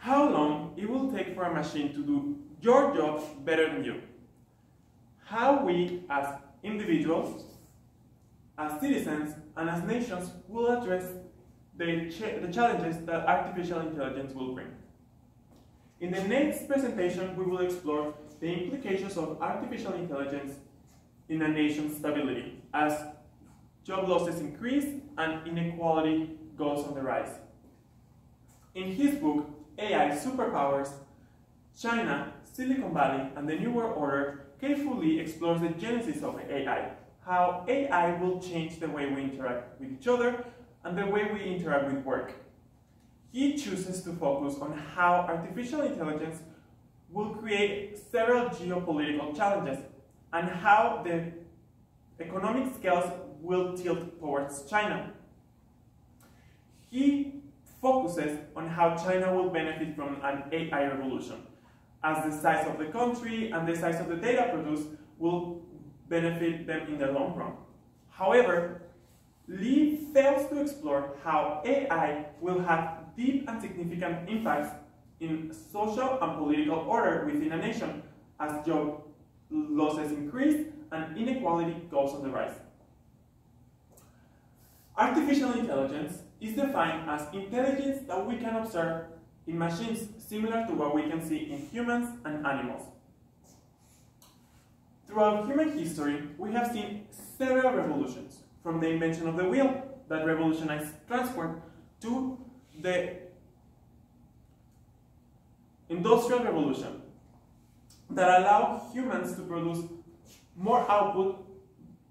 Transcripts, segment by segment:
how long it will take for a machine to do your job better than you. How we, as individuals, as citizens, and as nations will address the challenges that artificial intelligence will bring. In the next presentation, we will explore the implications of artificial intelligence in a nation's stability as job losses increase and inequality goes on the rise. In his book, AI Superpowers, China, Silicon Valley, and the New World Order carefully explores the genesis of AI, how AI will change the way we interact with each other and the way we interact with work. He chooses to focus on how artificial intelligence will create several geopolitical challenges and how the economic scales will tilt towards China. He focuses on how China will benefit from an AI revolution, as the size of the country and the size of the data produced will benefit them in the long run. However, Lee fails to explore how AI will have deep and significant impacts in social and political order within a nation as job losses increase and inequality goes on the rise. Artificial intelligence is defined as intelligence that we can observe in machines similar to what we can see in humans and animals. Throughout human history, we have seen several revolutions, from the invention of the wheel that revolutionized transport to the Industrial Revolution that allowed humans to produce more output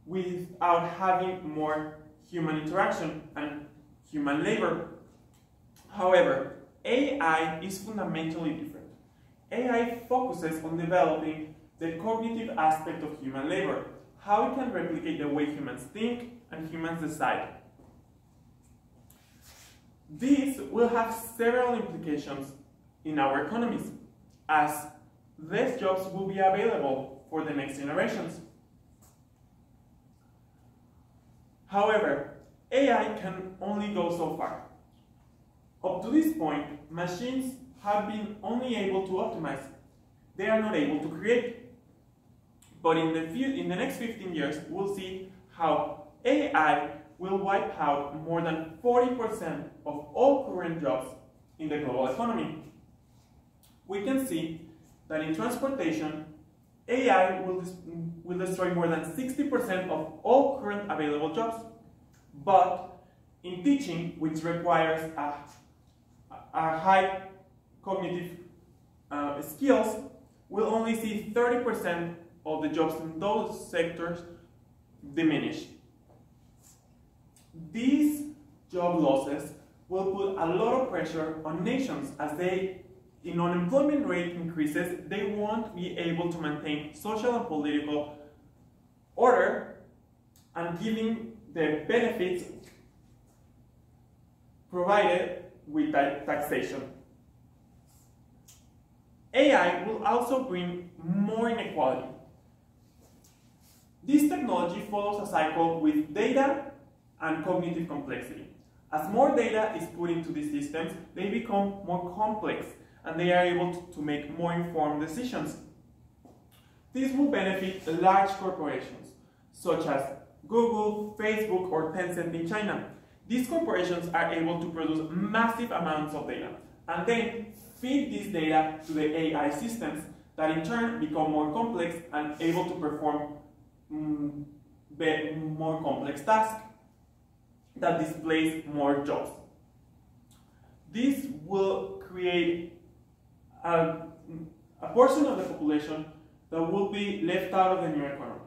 without having more human interaction and human labor. However, AI is fundamentally different. AI focuses on developing the cognitive aspect of human labor, how it can replicate the way humans think and humans decide. This will have several implications in our economies, as less jobs will be available for the next generations. However, AI can only go so far. Up to this point, machines have been only able to optimize. They are not able to create. But in the next 15 years, we'll see how AI will wipe out more than 40% of all current jobs in the global economy. We can see that in transportation, AI will destroy more than 60% of all current available jobs. But in teaching, which requires a high cognitive skills, we'll only see 30% of the jobs in those sectors diminish. These job losses will put a lot of pressure on nations as in unemployment rate increases, they won't be able to maintain social and political order and giving the benefits provided with taxation. AI will also bring more inequality. This technology follows a cycle with data and cognitive complexity. As more data is put into these systems, they become more complex and they are able to make more informed decisions. This will benefit large corporations, such as Google, Facebook, or Tencent in China. These corporations are able to produce massive amounts of data and then feed this data to the AI systems that in turn become more complex and able to perform more complex tasks that displace more jobs. This will create a portion of the population that will be left out of the new economy.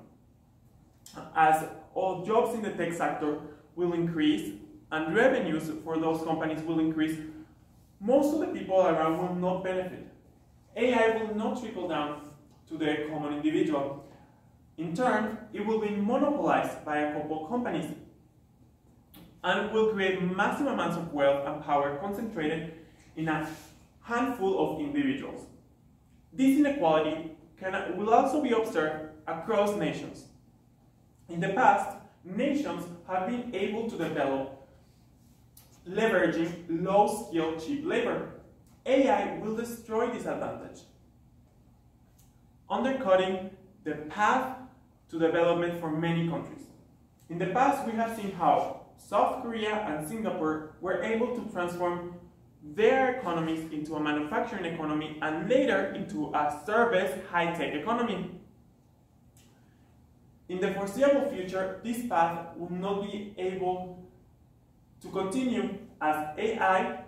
As all jobs in the tech sector will increase and revenues for those companies will increase, most of the people around will not benefit. AI will not trickle down to the common individual. In turn, it will be monopolized by a couple companies and will create massive amounts of wealth and power concentrated in a handful of individuals. This inequality will also be observed across nations. In the past, nations have been able to develop leveraging low-skilled cheap labor. AI will destroy this advantage, undercutting the path to development for many countries. In the past, we have seen how South Korea and Singapore were able to transform their economies into a manufacturing economy and later into a service high-tech economy. In the foreseeable future, this path will not be able to continue as AI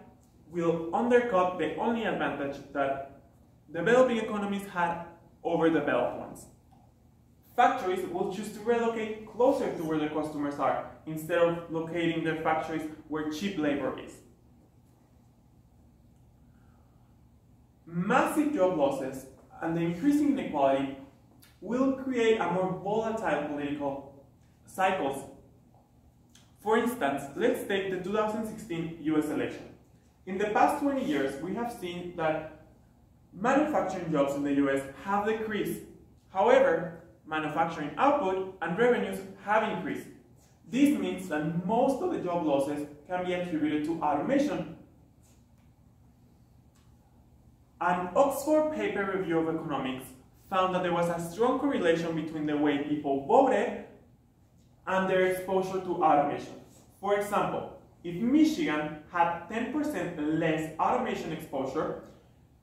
will undercut the only advantage that developing economies had over developed ones. Factories will choose to relocate closer to where their customers are instead of locating their factories where cheap labor is. Massive job losses and the increasing inequality will create a more volatile political cycles. For instance, let's take the 2016 US election. In the past 20 years, we have seen that manufacturing jobs in the US have decreased. However, manufacturing output and revenues have increased. This means that most of the job losses can be attributed to automation. An Oxford paper review of economics found that there was a strong correlation between the way people voted and their exposure to automation. For example, if Michigan had 10% less automation exposure,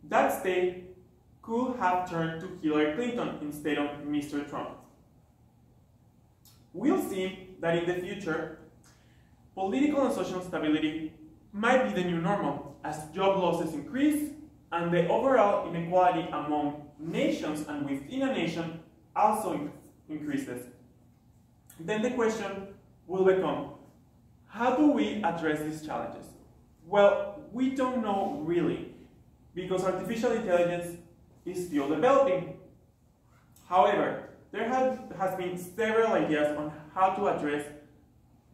that state could have turned to Hillary Clinton instead of Mr. Trump. We'll see that in the future, political and social stability might be the new normal as job losses increase and the overall inequality among nations and within a nation also increases. Then the question will become, how do we address these challenges? Well, we don't know really, because artificial intelligence is still developing. However, there has been several ideas on how to address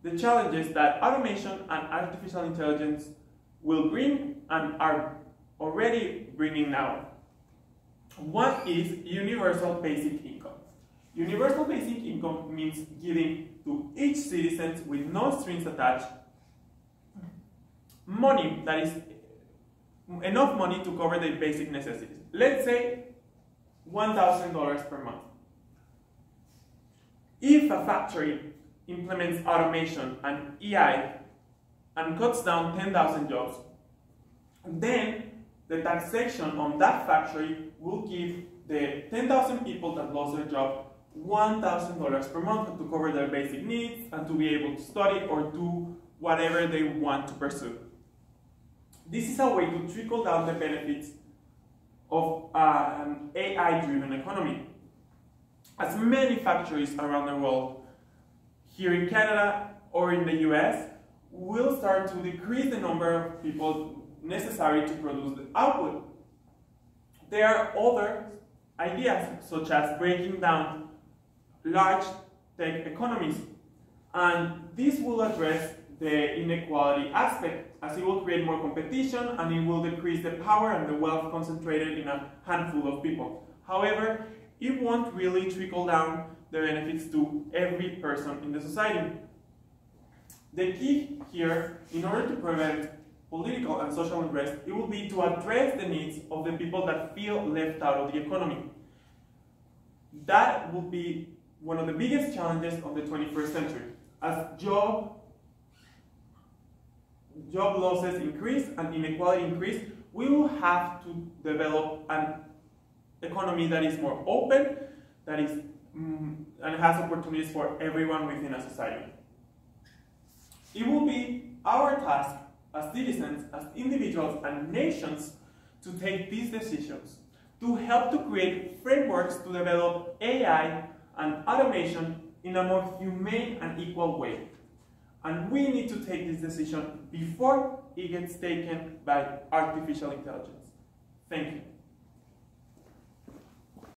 the challenges that automation and artificial intelligence will bring and are already bringing now. One is universal basic income. Universal basic income means giving to each citizen with no strings attached money that is enough money to cover their basic necessities. Let's say $1,000 per month. If a factory implements automation and AI and cuts down 10,000 jobs, then the taxation on that factory will give the 10,000 people that lost their job $1,000 per month to cover their basic needs and to be able to study or do whatever they want to pursue. This is a way to trickle down the benefits of an AI-driven economy. As many factories around the world, here in Canada or in the US, will start to decrease the number of people necessary to produce the output. There are other ideas, such as breaking down large tech economies, and this will address the inequality aspect, as it will create more competition and it will decrease the power and the wealth concentrated in a handful of people. However, it won't really trickle down the benefits to every person in the society. The key here, in order to prevent political and social unrest, it will be to address the needs of the people that feel left out of the economy. That will be one of the biggest challenges of the 21st century. As job losses increase and inequality increase, we will have to develop an economy that is more open, that is and has opportunities for everyone within a society. It will be our task as citizens, as individuals and nations to take these decisions, to help to create frameworks to develop AI and automation in a more humane and equal way. And we need to take this decision before it gets taken by artificial intelligence. Thank you.